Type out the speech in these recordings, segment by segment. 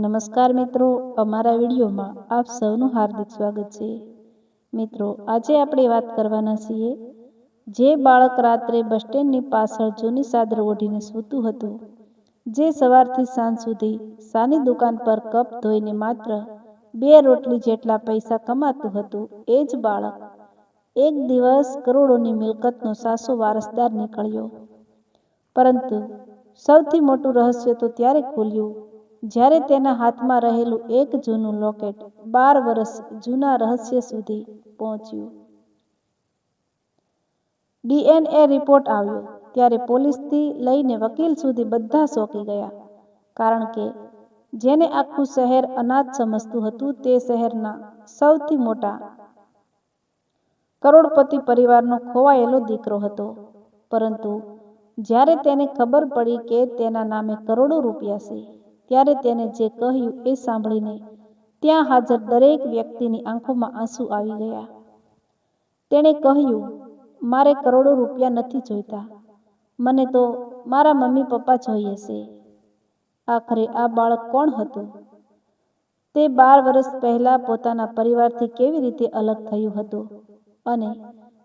નમસ્કાર મિત્રો, અમારા વિડીયોમાં આપ સૌનું હાર્દિક સ્વાગત છે. મિત્રો, આજે આપણે વાત કરવાના છીએ જે બાળક રાત્રે બસ સ્ટેન્ડની પાછળ જૂની ચાદર ઓઢીને સૂતું હતું, જે સવારથી સાંજ સુધી સાની દુકાન પર કપ ધોઈને માત્ર 2 રોટલી જેટલા પૈસા કમાતું હતું. એ જ બાળક એક દિવસ કરોડોની મિલકતનો સાચો વારસદાર નીકળ્યો. પરંતુ સૌથી મોટું રહસ્ય તો ત્યારે ખુલ્યું જ્યારે તેના હાથમાં રહેલું એક જૂનું લોકેટ 12 વર્ષ જૂના રહસ્ય સુધી પહોંચ્યું. DNA રિપોર્ટ આવ્યો ત્યારે પોલીસથી લઈને વકીલ સુધી બધા ચોંકી ગયા. કારણ કે જેને આખું શહેર અનાથ સમજતું હતું તે શહેરના સૌથી મોટા કરોડપતિ પરિવારનો ખોવાયેલો દીકરો હતો. પરંતુ જ્યારે તેને ખબર પડી કે તેના નામે કરોડો રૂપિયા છે, ત્યારે તેને જે કહ્યું એ સાંભળીને ત્યાં હાજર દરેક વ્યક્તિની આંખોમાં આંસુ આવી ગયા. તેણે કહ્યું, મારે કરોડો રૂપિયા નથી જોઈતા, મને તો મારા મમ્મી પપ્પા જોઈએ છે. આખરે આ બાળક કોણ હતું? તે 12 વર્ષ પહેલા પોતાના પરિવારથી કેવી રીતે અલગ થયું હતું? અને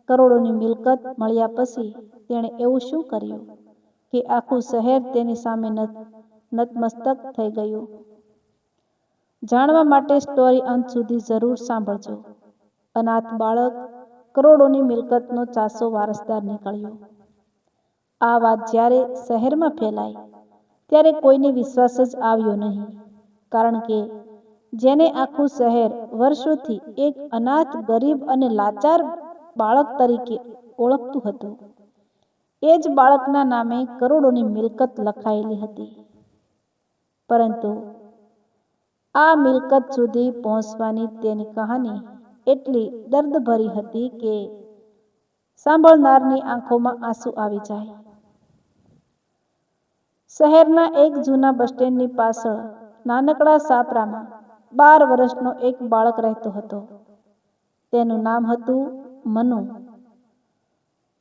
કરોડોની મિલકત મળ્યા પછી તેણે એવું શું કર્યું કે આખું શહેર તેની સામે નતમસ્તક થઈ ગયું? જાણવા માટે સ્ટોરી અંત સુધી જરૂર સાંભળજો. અનાથ બાળક કરોડોની મિલકતનો સાચો વારસદાર નીકળ્યો. આ વાત જ્યારે શહેરમાં ફેલાઈ ત્યારે કોઈને વિશ્વાસ જ આવ્યો નહીં. કારણ કે જેને આખું શહેર વર્ષોથી એક અનાથ, ગરીબ અને લાચાર બાળક તરીકે ઓળખતું હતું, એ જ બાળકના નામે કરોડોની મિલકત લખાયેલી હતી. પરંતુ આ મિલકત સુધી પહોંચવાની તેની કહાની એટલી દર્દભરી હતી કે સાંભળનારની આંખોમાં આંસુ આવી જાય. શહેરના એક જૂના બસ સ્ટેન્ડની પાછળ નાનકડા છાપરામાં 12 વર્ષનો એક બાળક રહેતો હતો. તેનું નામ હતું મનુ.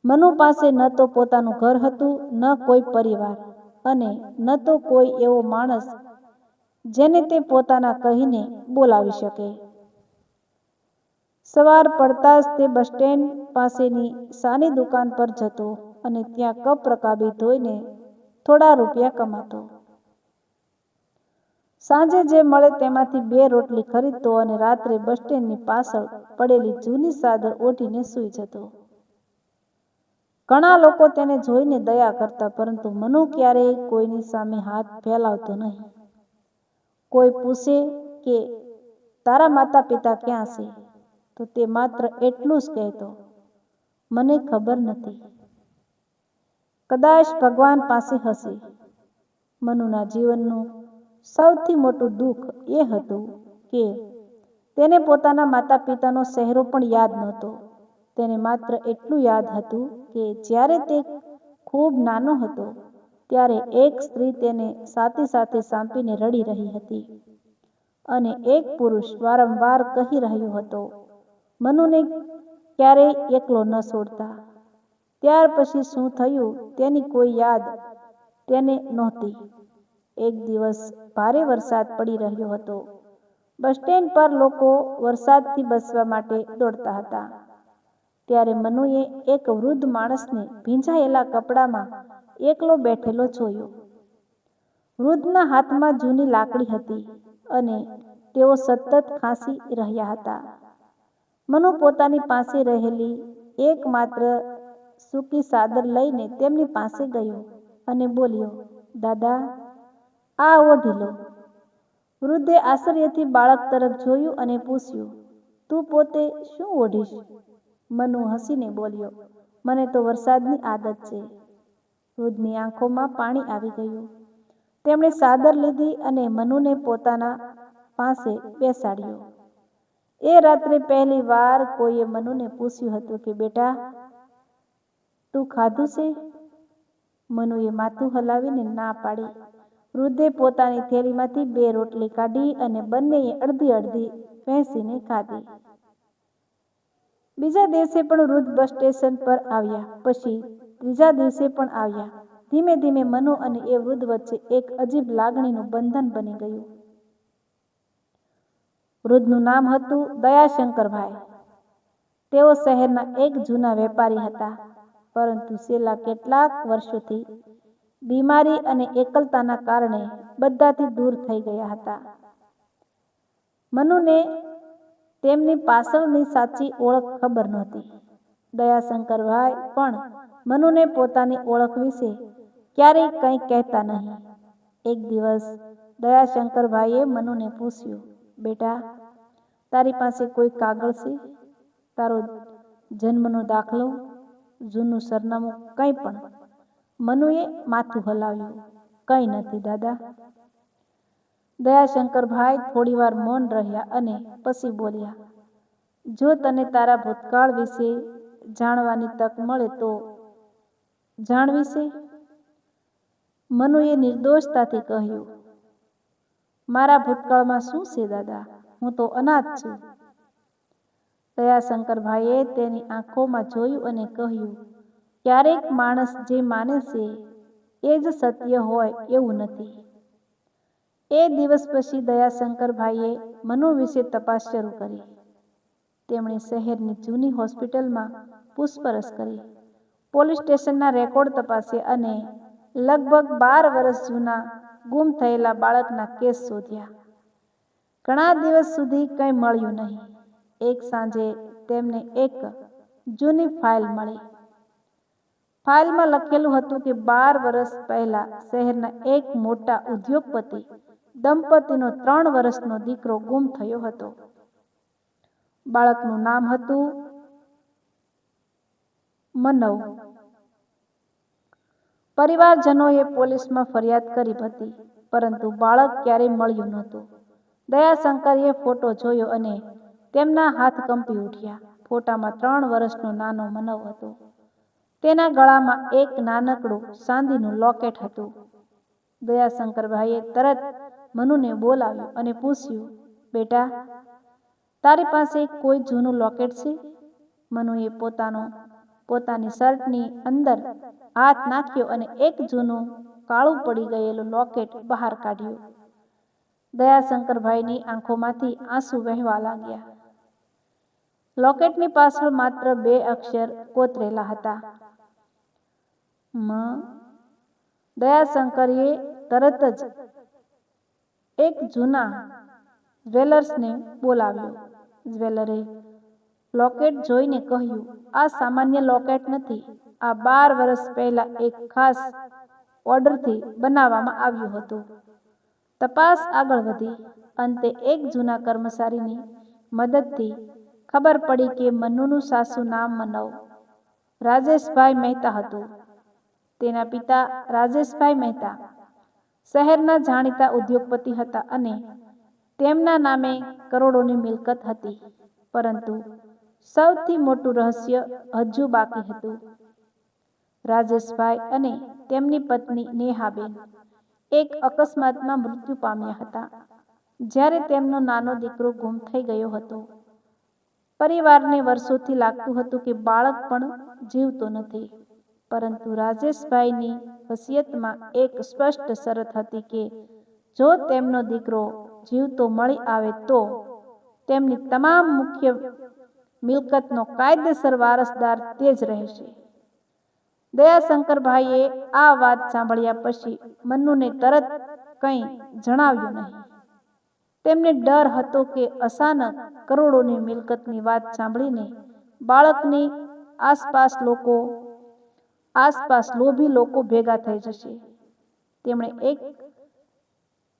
મનુ પાસે ન તો પોતાનું ઘર હતું, ન કોઈ પરિવાર, અને ન તો કોઈ એવો માણસ જેને તે પોતાના કહીને બોલાવી શકે. સવાર પડતાં જ તે બસ સ્ટેન્ડ પાસેની સાની દુકાન પર જતો અને ત્યાં કપ રકાબી ધોઈને થોડા રૂપિયા કમાતો. સાંજે જે મળે તેમાંથી 2 રોટલી ખરીદતો અને રાત્રે બસ સ્ટેન્ડની પાછળ પડેલી જૂની ચાદર ઓઢીને સૂઈ જતો. ઘણા લોકો તેને જોઈને દયા કરતા, પરંતુ મનુ ક્યારેય કોઈની સામે હાથ ફેલાવતો નહીં. કોઈ પૂછે કે તારા માતા પિતા ક્યાં છે, તો તે માત્ર એટલું જ કહેતો, મને ખબર નથી. કદાચ ભગવાન પાસે હશે. મનુના જીવનનું સૌથી મોટું દુઃખ એ હતું કે તેને પોતાના માતા પિતાનો ચહેરો પણ યાદ નહોતો. તેને માત્ર એટલું યાદ હતું કે જ્યારે તે ખૂબ નાનો હતો ત્યારે એક સ્ત્રી તેને છાતી સાથે ચાંપીને રડી રહી હતી અને એક પુરુષ વારંવાર કહી રહ્યો હતો, મનુને ક્યારેય એકલો ન છોડતા. ત્યાર પછી શું થયું તેની કોઈ યાદ તેને નહોતી. એક દિવસ ભારે વરસાદ પડી રહ્યો હતો. બસ સ્ટેન્ડ પર લોકો વરસાદથી બચવા માટે દોડતા હતા. ત્યારે મનુએ એક વૃદ્ધ માણસને ભીંજાયેલા કપડામાં એકલો બેઠેલો જોયો. વૃદ્ધના હાથમાં જૂની લાકડી હતી અને તેઓ સતત ખાંસી રહ્યા હતા. મનુ પોતાની પાસે રહેલી એકમાત્ર સૂકી ચાદર લઈને તેમની પાસે ગયો અને બોલ્યો, દાદા, આ ઓઢી લો. વૃદ્ધે આશ્ચર્યથી બાળક તરફ જોયું અને પૂછ્યું, તું પોતે શું ઓઢીશ? મનુ હસીને બોલ્યો, મને તો વરસાદની આદત છે. વૃદ્ધની આંખોમાં પાણી આવી ગયું. તેમણે ચાદર લીધી અને મનુને પોતાના પાસે બેસાડ્યો. એ રાત્રે પહેલી વાર કોઈએ મનુને પૂછ્યું હતું કે બેટા, તું ખાધું છે? મનુએ માથું હલાવીને ના પાડી. વૃદ્ધે પોતાની થેલીમાંથી 2 રોટલી કાઢી અને બંનેએ અડધી અડધી વહેંચીને ખાધી. બીજા દિવસે પણ વૃદ્ધ બસ સ્ટેશન પર આવ્યા. પછી ત્રીજા દિવસે પણ આવ્યા. ધીમે ધીમે મનુ અને એ વૃદ્ધ વચ્ચે એક અજીબ લાગણીનું બંધન બની ગયું. વૃદ્ધનું નામ હતું દયાશંકરભાઈ. તેઓ શહેરના એક જૂના વેપારી હતા, પરંતુ છેલ્લા કેટલાક વર્ષોથી બીમારી અને એકલતાના કારણે બધાથી દૂર થઈ ગયા હતા. મનુને તેમની પાછળની સાચી ઓળખ ખબર નહોતી. દયાશંકરભાઈ પણ મનુને પોતાની ઓળખ વિશે ક્યારેય કંઈ કહેતા નહીં. એક દિવસ દયાશંકરભાઈએ મનુને પૂછ્યું, બેટા, તારી પાસે કોઈ કાગળ છે? તારો જન્મનો દાખલો, જૂનું સરનામું, કંઈ પણ? મનુએ માથું હલાવ્યું. કંઈ નથી દાદા. દયાશંકરભાઈ થોડીવાર મૌન રહ્યા અને પછી બોલ્યા, જો તને તારા ભૂતકાળ વિશે જાણવાની તક મળે તો જાણવીશે? મનુએ નિર્દોષતાથી કહ્યું, મારા ભૂતકાળમાં શું છે દાદા? હું તો અનાથ છું. દયાશંકરભાઈએ તેની આંખોમાં જોયું અને કહ્યું, ક્યારેક માણસ જે માને છે એ જ સત્ય હોય એવું નથી. એ દિવસ પછી દયાશંકરભાઈએ મનુ વિશે તપાસ શરૂ કરી. તેમણે શહેરની જૂની હોસ્પિટલમાં પૂછપરછ કરી, પોલીસ સ્ટેશનના રેકોર્ડ તપાસ્યા અને લગભગ 12 વર્ષ જૂના ગુમ થયેલા બાળકના કેસ શોધ્યા. ઘણા દિવસ સુધી કંઈ મળ્યું નહીં. એક સાંજે તેમને એક જૂની ફાઇલ મળી. ફાઇલમાં લખેલું હતું કે 12 વર્ષ પહેલા શહેરના એક મોટા ઉદ્યોગપતિ દંપતીનો 3 વર્ષનો દીકરો ગુમ થયો હતો. બાળકનું નામ હતું મનવ. પરિવારજનોએ પોલીસમાં ફરિયાદ કરી હતી, પરંતુ બાળક ક્યારેય મળ્યું નહોતું. દયાશંકરે ફોટો જોયો અને તેમના હાથ કંપી ઉઠ્યા. ફોટામાં 3 વર્ષનો નાનો મનવ હતો. તેના ગળામાં એક નાનકડું ચાંદીનું લોકેટ હતું. દયાશંકરભાઈએ તરત મનુને બોલાવ્યો અને પૂછ્યું, બેટા, તારી પાસે કોઈ જૂનું લોકેટ છે? મનુએ પોતાની શર્ટની અંદર હાથ નાખ્યો અને એક જૂનું કાળું પડી ગયેલું લોકેટ બહાર કાઢ્યું. દયાશંકરભાઈની આંખોમાંથી આંસુ વહેવા લાગ્યા. લોકેટની પાછળ માત્ર 2 અક્ષર કોતરેલા હતા, મ. દયાશંકરે તરત જ એક જૂના જ્વેલર્સને બોલાવ્યો. જ્વેલરે લોકેટ જોઈને કહ્યું, આ સામાન્ય લોકેટ નથી. આ 12 વર્ષ પહેલા એક ખાસ ઓર્ડરથી બનાવવામાં આવ્યું હતું. તપાસ આગળ વધી. અંતે એક જૂના કર્મચારીની મદદથી ખબર પડી કે મનુનું સાચું નામ મનવ રાજેશભાઈ મહેતા હતું. તેના પિતા રાજેશભાઈ મહેતા શહેરના જાણીતા ઉદ્યોગપતિ હતા અને તેમના નામે કરોડોની મિલકત હતી. પરંતુ સૌથી મોટું રહસ્ય હજુ બાકી હતું. રાજેશભાઈ અને તેમની પત્ની નેહાબેન એક અકસ્માતમાં મૃત્યુ પામ્યા હતા જ્યારે તેમનો નાનો દીકરો ગુમ થઈ ગયો હતો. પરિવારને વર્ષોથી લાગતું હતું કે બાળક પણ જીવતો નથી, પરંતુ રાજેશભાઈની વસિયતમાં એક સ્પષ્ટ શરત હતી કે જો તેમનો દીકરો જીવતો મળી આવે તો તેમની તમામ મુખ્ય મિલકતનો કાયદેસર વારસદાર તે જ રહેશે. દયાશંકરભાઈએ આ વાત સાંભળ્યા પછી મનુને તરત કંઈ જણાવ્યું નહીં. તેમને ડર હતો કે અચાનક કરોડોની મિલકતની વાત સાંભળીને બાળકની આસપાસ લોભી લોકો ભેગા થઈ જશે. તેમણે એક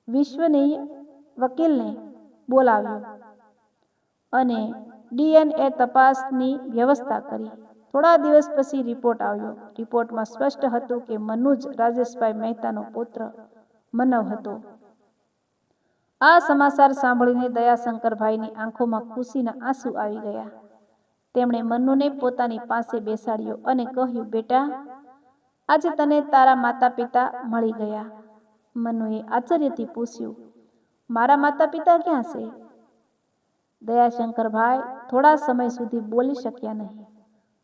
વિશ્વસનીય વકીલને બોલાવ્યો અને DNA તપાસની વ્યવસ્થા કરી. થોડા દિવસ પછી રિપોર્ટ આવ્યો. રિપોર્ટમાં સ્પષ્ટ હતું કે મનુ જ રાજેશભાઈ મહેતાનો પુત્ર મનવ હતો. આ સમાચાર સાંભળીને દયાશંકરભાઈની આંખોમાં ખુશીના આંસુ આવી ગયા. તેમણે મનુને પોતાની પાસે બેસાડ્યો અને કહ્યું, બેટા, આજે તને તારા માતા પિતા મળી ગયા. મનુએ આશ્ચર્યથી પૂછ્યું, મારા માતા પિતા ક્યાં છે? દયાશંકરભાઈ થોડા સમય સુધી બોલી શક્યા નહીં.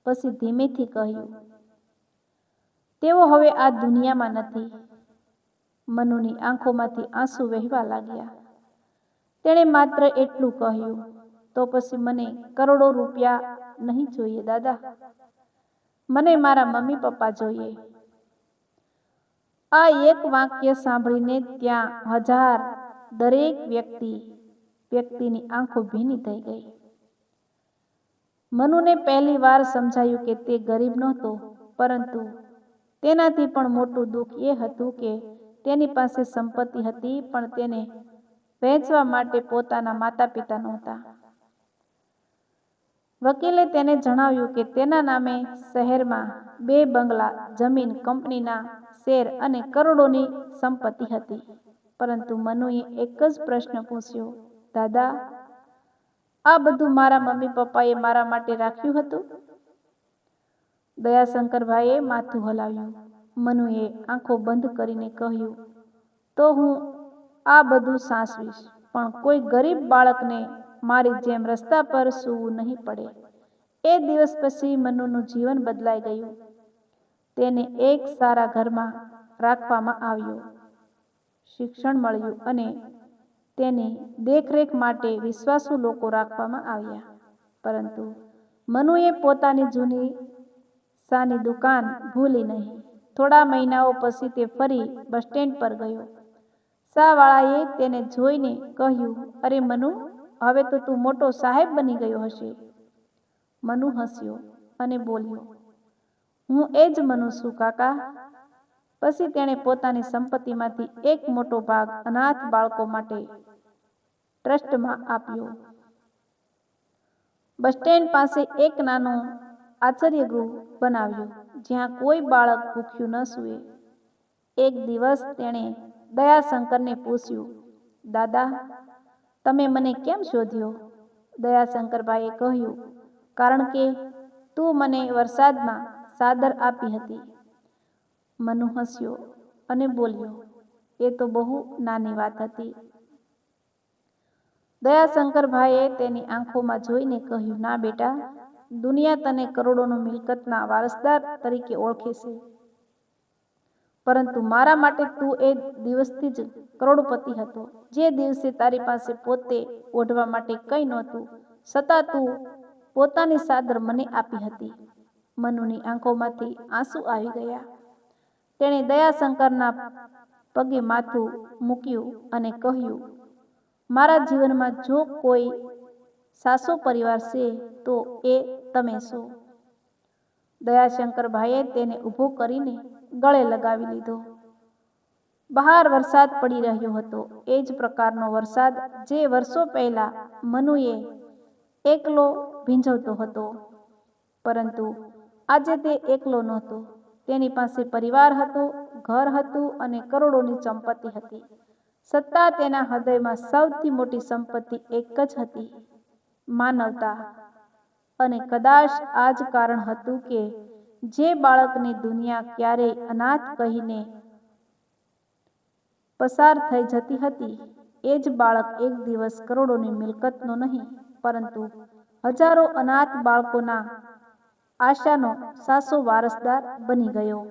પછી ધીમેથી કહ્યું, તેઓ હવે આ દુનિયામાં નથી. મનુની આંખોમાંથી આંસુ વહેવા લાગ્યા. તેણે માત્ર એટલું કહ્યું, તો પછી મને કરોડો રૂપિયા નહીં જોઈએ દાદા, મને મારા મમ્મી પપ્પા જોઈએ. આ એક વાક્ય સાંભળીને ત્યાં દરેક વ્યક્તિની આંખો ભીની થઈ ગઈ. મનુને પહેલી વાર સમજાયું કે તે ગરીબ નહોતો, પરંતુ તેનાથી પણ મોટું દુઃખ એ હતું કે તેની પાસે સંપત્તિ હતી, પણ તેને વહેંચવા માટે પોતાના માતા પિતા નહોતા. વકીલે તેને જણાવ્યું કે તેના નામે શહેરમાં 2 બંગલા, જમીન, કંપનીના શેર અને કરોડોની સંપત્તિ હતી. પરંતુ મનુએ એક જ પ્રશ્ન પૂછ્યો, દાદા, આ બધું મારા મમ્મી પપ્પાએ મારા માટે રાખ્યું હતું? દયાશંકરભાઈએ માથું હલાવ્યું. મનુએ આંખો બંધ કરીને કહ્યું, તો હું આ બધું સાચવીશ, પણ કોઈ ગરીબ બાળકને મારી જેમ રસ્તા પર સૂવું નહીં પડે. એ દિવસ પછી મનુનું જીવન બદલાઈ ગયું. તેને એક સારા ઘરમાં રાખવામાં આવ્યો, શિક્ષણ મળ્યું અને તેની દેખરેખ માટે વિશ્વાસુ લોકો રાખવામાં આવ્યા. પરંતુ મનુએ પોતાની જૂની શાની દુકાન ભૂલી નહીં. થોડા મહિનાઓ પછી તે ફરી બસ સ્ટેન્ડ પર ગયો. શાવાળાએ તેને જોઈને કહ્યું, અરે મનુ, હવે તો તું મોટો સાહેબ બની ગયો હશે. મનુ હસ્યો અને બોલ્યો, હું એ જ મનુ છું કાકા. પછી તેણે પોતાની સંપત્તિમાંથી એક મોટો ભાગ અનાથ બાળકો માટે ટ્રસ્ટમાં આપ્યો. બસ સ્ટેન્ડ પાસે એક નાનું આશ્રયગૃહ બનાવ્યું, જ્યાં કોઈ બાળક ભૂખ્યું ન સૂવે. એક દિવસ તેણે દયાશંકરને પૂછ્યું, દાદા, તમે મને કેમ શોધ્યો? દયાશંકરભાઈએ કહ્યું, કારણ કે તું મને વરસાદમાં ચાદર આપી હતી. મનુ હસ્યો અને બોલ્યો, એ તો બહુ નાની વાત હતી. દયાશંકરભાઈએ તેની આંખોમાં જોઈને કહ્યું, ના બેટા, દુનિયા તને કરોડોની મિલકતના વારસદાર તરીકે ઓળખે છે, પરંતુ મારા માટે તું એ દિવસથી જ કરોડપતિ હતો, જે દિવસે તારી પાસે પોતે ઓઢવા માટે કંઈ નહોતું, છતાં તું પોતાની ચાદર મને આપી હતી. મનુની આંખોમાંથી આંસુ આવી ગયા. તેણે દયાશંકરના પગે માથું મૂક્યું અને કહ્યું, મારા જીવનમાં જો કોઈ સાચો પરિવાર છે તો એ તમે છો. દયાશંકરભાઈએ તેને ઊભો કરીને ગળે લગાવી લીધો. બહાર વરસાદ પડી રહ્યો હતો, એ જ પ્રકારનો વરસાદ જે વર્ષો પહેલા મનુએ એકલો ભીંજવતો હતો. પરંતુ આજે તે એકલો નહોતો. તેની પાસે પરિવાર હતો, ઘર હતું અને કરોડોની સંપત્તિ હતી. છતાં તેના હૃદયમાં સૌથી મોટી સંપત્તિ એક જ હતી, માનવતા. અને કદાચ આ જ કારણ હતું કે જે બાળકની દુનિયા ક્યારેય અનાથ કહીને પસાર થઈ જતી હતી, એ જ બાળક એક દિવસ કરોડોની મિલકતનો નહીં, પરંતુ હજારો અનાથ બાળકોના આશાનો સાચો વારસદાર બની ગયો.